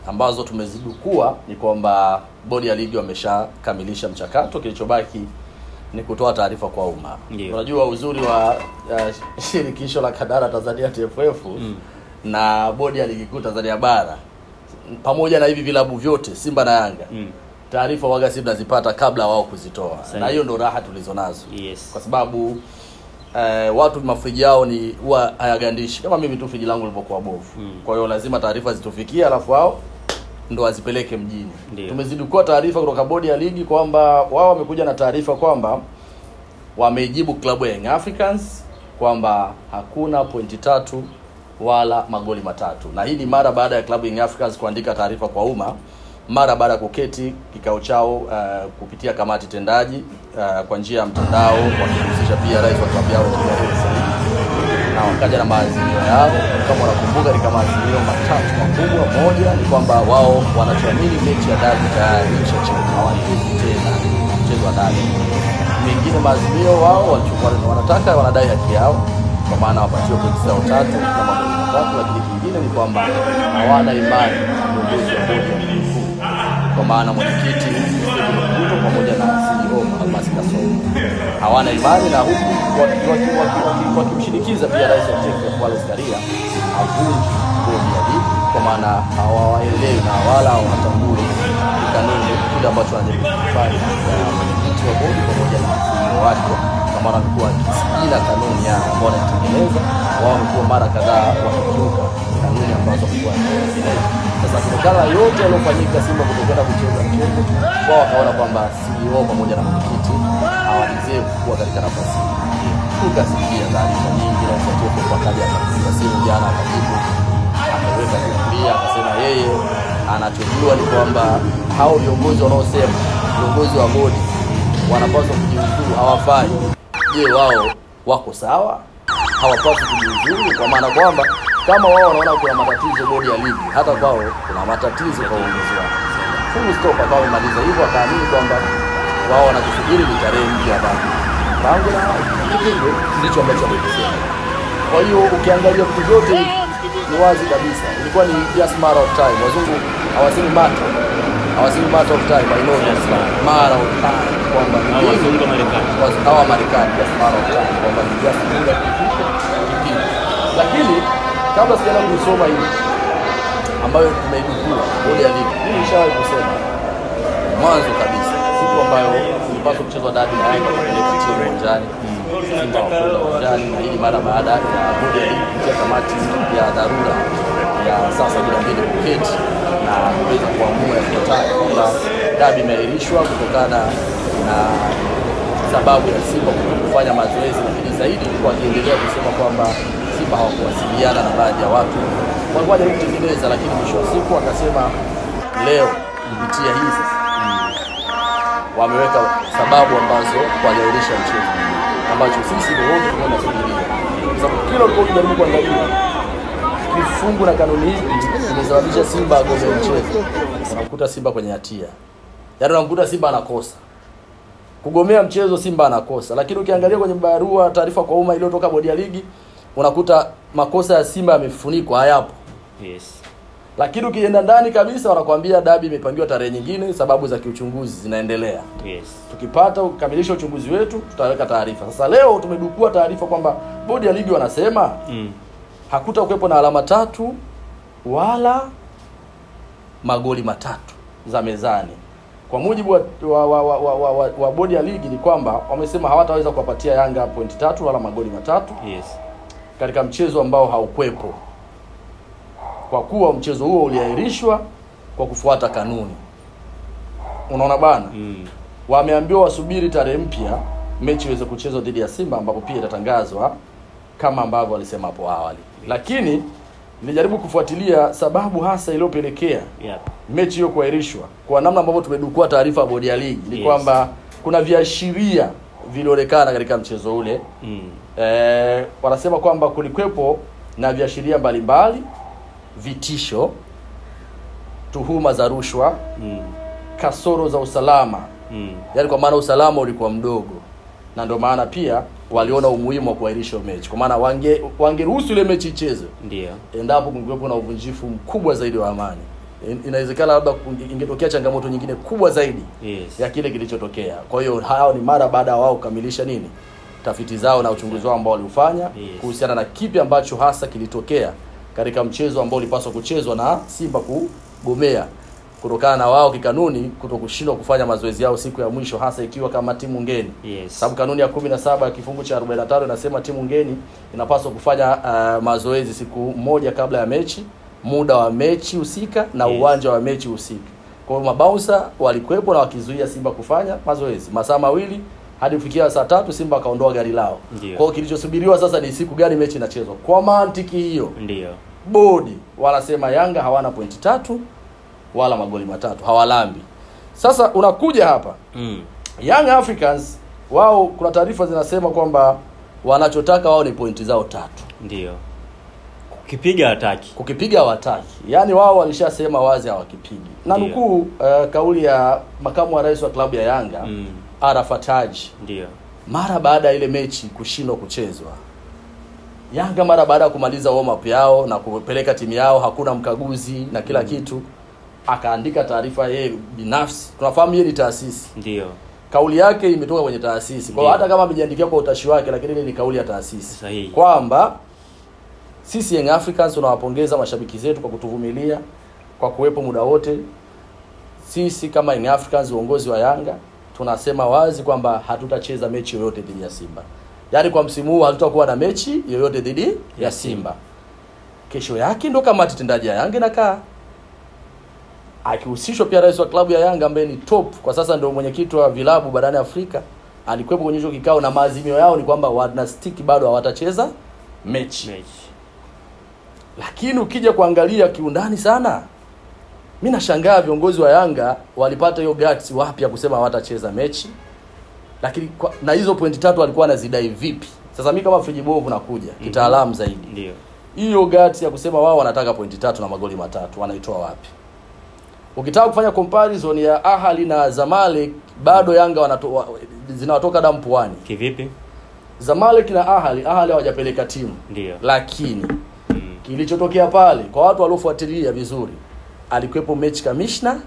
ambazo tumezidukua ni kwamba bodi ya ligi wameshakamilisha mchakato, kilichobaki ni kutoa taarifa kwa umma. Unajua uzuri wa shirikisho la kandanda Tanzania TFF na bodi ya ligi kuu Tanzania bara pamoja na hivi vilabu vyote Simba na Yanga, taarifa waga Simba nazipata kabla wao kuzitoa. Na hiyo ndo raha tulizonazo. Kwa sababu watu mafriji yao ni huwa hayagandishi kama mimi tu friji langu lilipokuwa bovu. Kwa hiyo lazima taarifa zitufikie alafu wao ndo wazipeleke mjini. Tumezidukua taarifa kutoka bodi ya ligi kwamba wao wamekuja na taarifa kwamba wamejibu klabu ya Young Africans kwamba hakuna pointi 3 wala magoli 3. Na hii ni mara baada ya klabu ya Young Africans kuandika taarifa kwa umma, mara baada ya kuketi kikao chao kupitia kamati tendaji kwa njia ya mtandao, wakihusisha pia rais wa klabu yao na wakaja na maazimio yao. Kama unakumbuka ni kama maazimio matatu makubwa. Moja ni kwamba wao wanachoamini mechi ya dabi tayari imeshachezwa, hawataki tena mchezo wa dabi. Mengine maazimio wao wanataka wanadai haki yao, kwa maana wapatiwe pointi zao 3 kama magoli 3. Lakini kingine ni kwamba hawana imani na uongozi wa bodi ya ligi kuu, kwa maana mwenyekiti Mkuto pamoja na CEO Almasi Kasoro hawana imani, na huku wakimshinikiza pia rais wa TFF Wallace Karia avunje bodi ya ligi, kwa maana hawaelewi na wala hawatambui kanuni kile ambacho anajaribu kufanya mwenyekiti wa bodi pamoja na CEO wake, kwa maana walikuwa kisikila kanuni yao ambayo wanatengeneza wao, wamekuwa mara kadhaa wakikiuka kanuni ambazo walikuwa wanatengeneza. Sasa kutokana yote yaliyofanyika Simba kutokana kucheza mchezo, wao wakaona kwamba CEO pamoja na mwenyekiti hawadeserve kuwa katika nafasi hii. Tukasikia taarifa nyingi na mfuatio kwa kaja akapiga simu jana akajibu, akaweka kulia, akasema yeye anachojua ni kwamba hao viongozi wanaosema viongozi wa bodi wanapaswa kujiuzuru hawafai. Je, wao wako sawa? Hawapaswi kujiuzuru, kwa maana kwamba kama wao wanaona kuna matatizo bodi ya ligi, hata kwao kuna matatizo kwa uongozi wao. Full stop. Akawa amemaliza hivyo, akaamini kwamba wao wanachosubiri ni tarehe mpya ya dabi. Pango na kipindi ndicho ambacho wamekisema. Kwa hiyo ukiangalia vitu vyote ni wazi kabisa, ilikuwa ni just matter of time. Wazungu hawasemi matter of time, I know that's matter of time, kwamba ni wazungu wa Marekani, hawa Marekani just matter of time, kwamba ni just muda kipindi. Lakini kabla sijaanza kusoma hii ambayo tumeidukua bodi ya ligi, mimi nishawahi kusema mwanzo kabisa siku ambayo ilipaswa kuchezwa dabi na Yanga kupeleka timu uwanjani, Simba wakwenda uwanjani, na hii mara baada ya bodi ya ligi kupitia kamati ya dharura ya sasa bila mbili kuketi na kuweza kuamua yafuatayo kwamba dabi imeahirishwa kutokana na sababu ya Simba kufanya mazoezi, lakini zaidi kwa kiendelea kusema kwamba Simba hawakuwasiliana na baadhi ya watu walikuwa kutengeneza, lakini mwisho wa siku akasema leo kupitia hii sasa wameweka sababu ambazo waliahirisha mchezo, ambacho sisi ndio wote tunasubiria. Kwa sababu kila ukijaribu kuangalia kifungu na kanuni hizi zimesababisha Simba agome mchezo, unakuta Simba kwenye hatia. Yaani unakuta Simba anakosa kugomea mchezo, Simba anakosa. Lakini ukiangalia kwenye barua taarifa kwa umma iliyotoka bodi ya ligi, unakuta makosa ya Simba yamefunikwa, hayapo. Lakini ukienda ndani kabisa wanakuambia dabi imepangiwa tarehe nyingine, sababu za kiuchunguzi zinaendelea. Tukipata ukamilisha uchunguzi wetu tutaweka taarifa. Sasa leo tumedukua taarifa kwamba bodi ya ligi wanasema hakutakuwepo na alama 3 wala magoli 3 za mezani. Kwa mujibu wa bodi ya ligi ni kwamba wamesema hawataweza kuwapatia Yanga pointi 3 wala magoli 3 katika mchezo ambao haukwepo, kwa kuwa mchezo huo uliahirishwa kwa kufuata kanuni. Unaona bana? Wameambiwa wasubiri tarehe mpya mechi iweze kuchezwa dhidi ya Simba, ambapo pia itatangazwa kama ambavyo walisema hapo awali. Lakini nilijaribu kufuatilia sababu hasa iliyopelekea mechi hiyo kuahirishwa. Kwa namna ambavyo tumedukua taarifa ya bodi ya ligi ni kwamba kuna viashiria vilionekana katika mchezo ule. Wanasema kwamba kulikwepo na viashiria mbalimbali, vitisho, tuhuma za rushwa, kasoro za usalama. Yaani kwa maana usalama ulikuwa mdogo, na ndio maana pia waliona umuhimu wa kuahirisha mechi, kwa maana wangeruhusu ile mechi ichezwe, ndio endapo kungekuwa na uvunjifu mkubwa zaidi wa amani. inawezekana labda ingetokea changamoto nyingine kubwa zaidi ya kile kilichotokea. Kwa hiyo hao ni mara baada ya wao kukamilisha nini? Tafiti zao na uchunguzi wao ambao waliufanya kuhusiana na kipi ambacho hasa kilitokea katika mchezo ambao ulipaswa kuchezwa na Simba kugomea kutokana na wao kikanuni kutokushindwa kufanya mazoezi yao siku ya mwisho, hasa ikiwa kama timu ngeni. Sababu kanuni ya 17 ya kifungu cha 45 inasema timu ngeni inapaswa kufanya mazoezi siku moja kabla ya mechi, muda wa mechi husika na uwanja wa mechi husika. Kwa hiyo mabouncer walikuwepo na wakizuia Simba kufanya mazoezi masaa mawili hadi kufikia saa 3 Simba kaondoa gari lao. Kwa hiyo kilichosubiriwa sasa ni siku gani mechi inachezwa. Kwa mantiki hiyo ndio bodi wanasema Yanga hawana pointi 3 wala magoli 3, hawalambi. Sasa unakuja hapa Young Africans, wao kuna taarifa zinasema kwamba wanachotaka wao ni pointi zao 3. Ndio. Kukipiga hataki. Yaani wao walishasema wazi hawakipigi. Na nukuu kauli ya makamu wa rais wa klabu ya Yanga, Arafat Haji. Ndio. Mara baada ya ile mechi kushindwa kuchezwa, Yanga mara baada ya kumaliza warm up yao na kupeleka timu yao, hakuna mkaguzi na kila kitu, akaandika taarifa yeye binafsi. Tunafahamu yeye ni taasisi. Ndio. Kauli yake imetoka kwenye taasisi. Kwa hata kama amejiandikia kwa utashi wake, lakini ile ni kauli ya taasisi. Sahihi. Kwamba sisi Young Africans tunawapongeza mashabiki zetu kwa kutuvumilia, kwa kuwepo muda wote. Sisi kama Young Africans, uongozi wa Yanga, tunasema wazi kwamba hatutacheza mechi yoyote dhidi ya Simba. Yaani kwa msimu huu hatutakuwa na mechi yoyote dhidi ya Simba. Kesho yake ndo kamati tendaji ya Yanga inakaa, akihusishwa pia rais wa klabu ya Yanga ambaye ni top kwa sasa, ndio mwenyekiti wa vilabu barani Afrika, alikuwepo kwenye hizo kikao, na maazimio yao ni kwamba wanastiki bado hawatacheza mechi. Lakini ukija kuangalia kiundani sana, mimi nashangaa viongozi wa Yanga walipata hiyo guts wapi ya kusema hawatacheza mechi. Lakini na hizo pointi 3 walikuwa wanazidai vipi? Sasa mimi kama Friji Bovu nakuja kitaalamu zaidi. Ndio. Hiyo guts ya kusema wao wanataka pointi 3 na magoli 3 wanaitoa wapi? Ukitaka kufanya comparison ya Ahali na Zamalek, bado Yanga zinawatoka damu puani. Kivipi? Zamalek na Ahali hawajapeleka timu. Ndio. Lakini kilichotokea pale, kwa watu waliofuatilia vizuri, alikuwepo match commissioner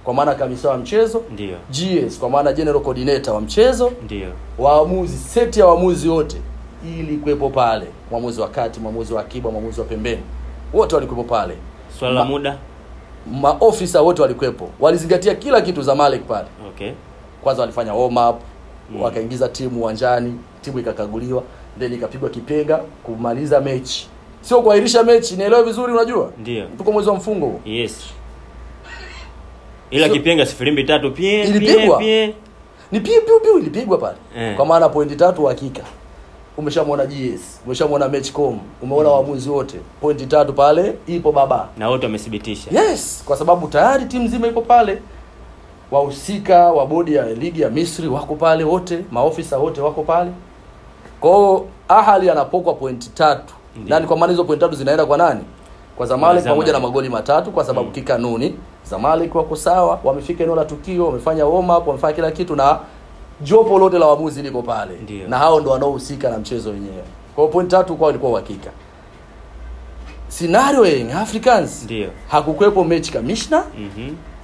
kwa maana kamisa wa mchezo. Ndio. GS kwa maana general coordinator wa mchezo. Ndio. Waamuzi, seti ya waamuzi wote ili kuwepo pale. Mwamuzi wa kati, mwamuzi wa akiba, mwamuzi wa pembeni, wote walikuwepo pale. Swala la muda, maofisa wote walikuwepo. Walizingatia kila kitu Zamalek pale. Okay. Kwanza walifanya warm up, wakaingiza timu uwanjani, timu ikakaguliwa, then ikapigwa kipenga kumaliza mechi. Sio kuahirisha mechi, nielewe vizuri unajua? Ndio. Tuko mwezi wa mfungo. Yes. Ila kipenga 0-3 pia ilipigwa. Ni piu ilipigwa pale. Kwa maana pointi 3 hakika. Umeshamuona GS, umeshamuona Matchcom, umeona waamuzi wote. Pointi 3 pale ipo baba. Na wote wamethibitisha. Yes, kwa sababu tayari timu nzima iko pale. Wahusika wa bodi ya ligi ya Misri wako pale wote, maofisa wote wako pale. Kwa Ahali anapokwa pointi 3. Nani kwa maana hizo pointi 3 zinaenda kwa nani? Kwa Zamalek pamoja na magoli 3 kwa sababu kikanuni Zamalek wako sawa, wamefika eneo la tukio, wamefanya warm up, wamefanya kila kitu na jopo lote la waamuzi liko pale. Ndiyo. Na hao ndo wanaohusika na mchezo wenyewe. Kwa point 3 kwao ilikuwa uhakika. Scenario ya Africans, ndio, hakukwepo match commissioner.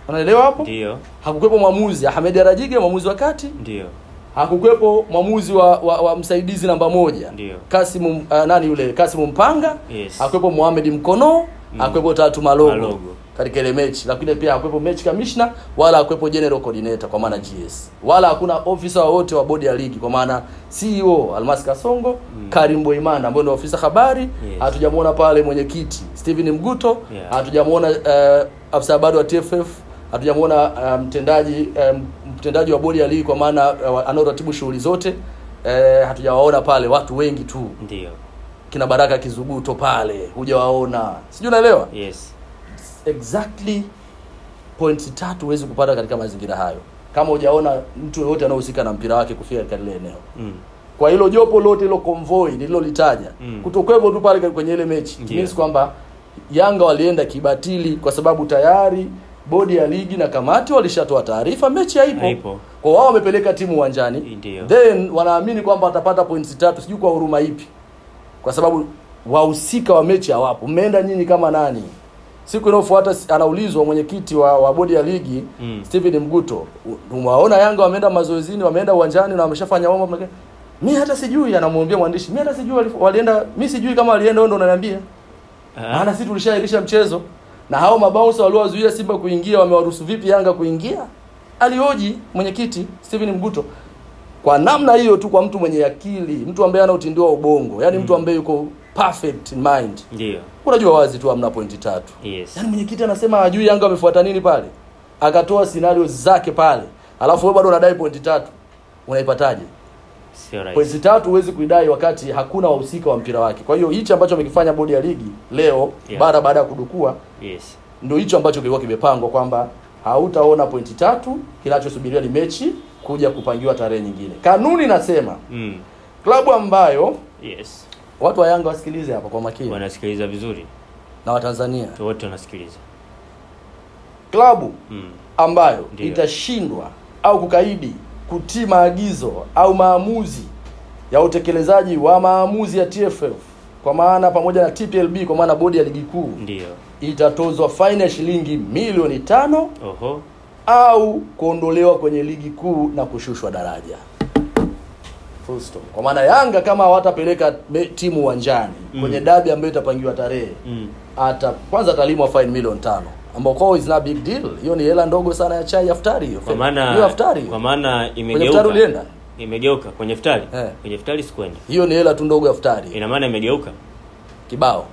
Unaelewa hapo? Ndio. Hakukwepo mwamuzi Ahmed Arajige, mwamuzi wa kati. Ndio. Hakukwepo mwamuzi wa msaidizi namba 1. Ndio. Kasim nani yule? Kasim Mpanga. Yes. Hakukwepo Mohamed Mkono, hakukwepo Tatu Malogo. Katika ile mechi, lakini pia hakukwepo match commissioner wala hakukwepo general coordinator kwa maana GS. Wala hakuna officer wote wa bodi ya ligi kwa maana CEO Almas Kasongo, Karim Boimana ambaye ni ofisa habari, hatujamuona pale mwenyekiti Steven Mguto, hatujamuona afisa habari wa TFF, hatujamuona mtendaji wa bodi ya ligi kwa maana anaoratibu shughuli zote, hatujawaona pale watu wengi tu. Ndio. Kina Baraka Kizuguto pale, hujawaona. Sijui unaelewa? Yes. Exactly points 3 huwezi kupata katika mazingira hayo kama hujaona mtu yote anayehusika na mpira wake kufika katika ile eneo. Kwa hilo jopo lote hilo convoy nililolitaja kutokwepo tu pale kwenye ile mechi, means kwamba Yanga walienda kibatili kwa sababu tayari bodi ya ligi na kamati walishatoa taarifa mechi haipo. Kwa wao wamepeleka timu uwanjani, then wanaamini kwamba watapata points 3, sijui kwa huruma ipi, kwa sababu wahusika wa mechi hawapo. Mmeenda nyinyi kama nani? Siku inayofuata anaulizwa mwenyekiti wa bodi ya ligi Steven Mguto, umewaona Yanga wameenda mazoezini, wameenda uwanjani na wameshafanya warm up? Mimi hata sijui, anamwambia mwandishi, mimi hata sijui walienda, mimi sijui kama walienda, wewe ndo unaniambia. Maana sisi tulishairisha mchezo na hao mabouncer waliowazuia Simba kuingia wamewaruhusu vipi Yanga kuingia? Alioji mwenyekiti Steven Mguto. Kwa namna hiyo tu, kwa mtu mwenye akili, mtu ambaye ana utindio wa ubongo, yani mtu ambaye yuko perfect in mind. Ndio. Unajua wazi tu hamna pointi 3. Yes. Yani mwenyekiti anasema hajui Yanga wamefuata nini pale. Akatoa scenario zake pale. Alafu wewe bado unadai pointi 3. Unaipataje? Sio rahisi. Pointi 3 huwezi kuidai wakati hakuna wahusika wa mpira wake. Kwa hiyo hicho ambacho amekifanya bodi ya ligi leo baada ya kudukua, yes, ndio hicho ambacho kilikuwa kimepangwa kwamba hautaona pointi 3, kinachosubiriwa ni mechi kuja kupangiwa tarehe nyingine. Kanuni nasema klabu ambayo yes, watu wa Yanga wasikilize hapa kwa makini. Wanasikiliza vizuri. Na Watanzania wote wanasikiliza. Klabu ambayo itashindwa au kukaidi kutii maagizo au maamuzi ya utekelezaji wa maamuzi ya TFF, kwa maana pamoja na TPLB, kwa maana bodi ya ligi kuu, ndio itatozwa faini ya shilingi milioni 5 oho, au kuondolewa kwenye ligi kuu na kushushwa daraja. Full stop. Kwa maana Yanga kama hawatapeleka timu uwanjani kwenye dabi ambayo itapangiwa tarehe, kwanza atalimwa fine milioni 5, ambao kwa is not big deal. Hiyo ni hela ndogo sana ya chai iftari hiyo. Kwa maana imegeuka. Imegeuka kwenye iftari. Kwenye iftari sikwenda. Hiyo ni hela tu ndogo ya iftari. Ina maana imegeuka kibao.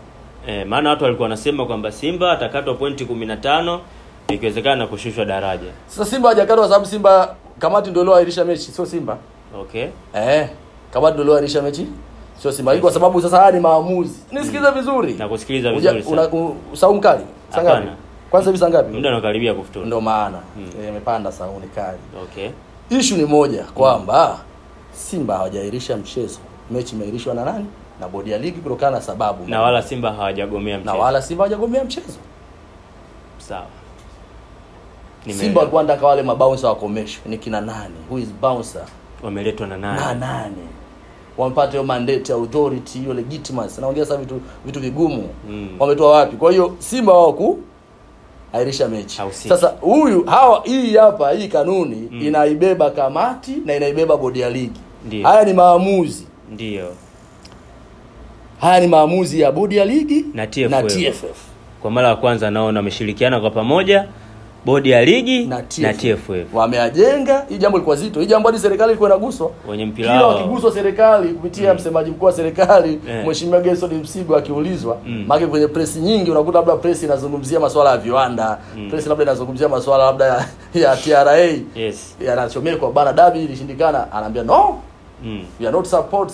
Maana watu walikuwa wanasema kwamba Simba atakatwa pointi 15 ikiwezekana kushushwa daraja. Sasa Simba hajakatwa kwa sababu Simba kamati ndio iliyoahirisha mechi, sio Simba. Okay. Kamati ndio iliyoahirisha mechi, sio Simba. Kwa sababu sasa haya ni maamuzi. Nisikize vizuri. Na kusikiliza vizuri sana. Saumu kali. Sangapi? Kwanza hivi sangapi? Muda unakaribia kufutua. Ndio maana imepanda saumu kali. Okay. Issue ni moja kwamba Simba hawajaahirisha mchezo. Mechi imeahirishwa na nani? Na bodi ya ligi kutokana na sababu. Na wala Simba hawajagomea mchezo. Sawa. Simba walikuwa wanataka wale mabouncer wakomeshwe. Ni kina nani? Who is bouncer? Wameletwa na nani? Na nani? Wampata hiyo mandate, authority, hiyo legitimacy. Naongea sasa vitu vigumu. Wametoa wapi? Kwa hiyo Simba wao airisha mechi. Sasa hii kanuni inaibeba kamati na inaibeba bodi ya ligi. Ndiyo. Haya ni maamuzi. Ndio. Haya ni maamuzi ya bodi ya ligi na TFF. Kwa mara ya kwanza naona wameshirikiana kwa pamoja, bodi ya ligi na TFF. Wameajenga. Hii jambo lilikuwa zito. Hii jambo hadi serikali ilikuwa inaguswa. Wenye mpira kila wakiguswa serikali kupitia msemaji mkuu wa serikali Mheshimiwa Gerson Msigwa akiulizwa, maana kwenye press nyingi unakuta labda press inazungumzia masuala ya viwanda, press labda inazungumzia masuala labda ya TRA. Yes. Yanachomekwa bana dabi ilishindikana, anaambia no. We are not support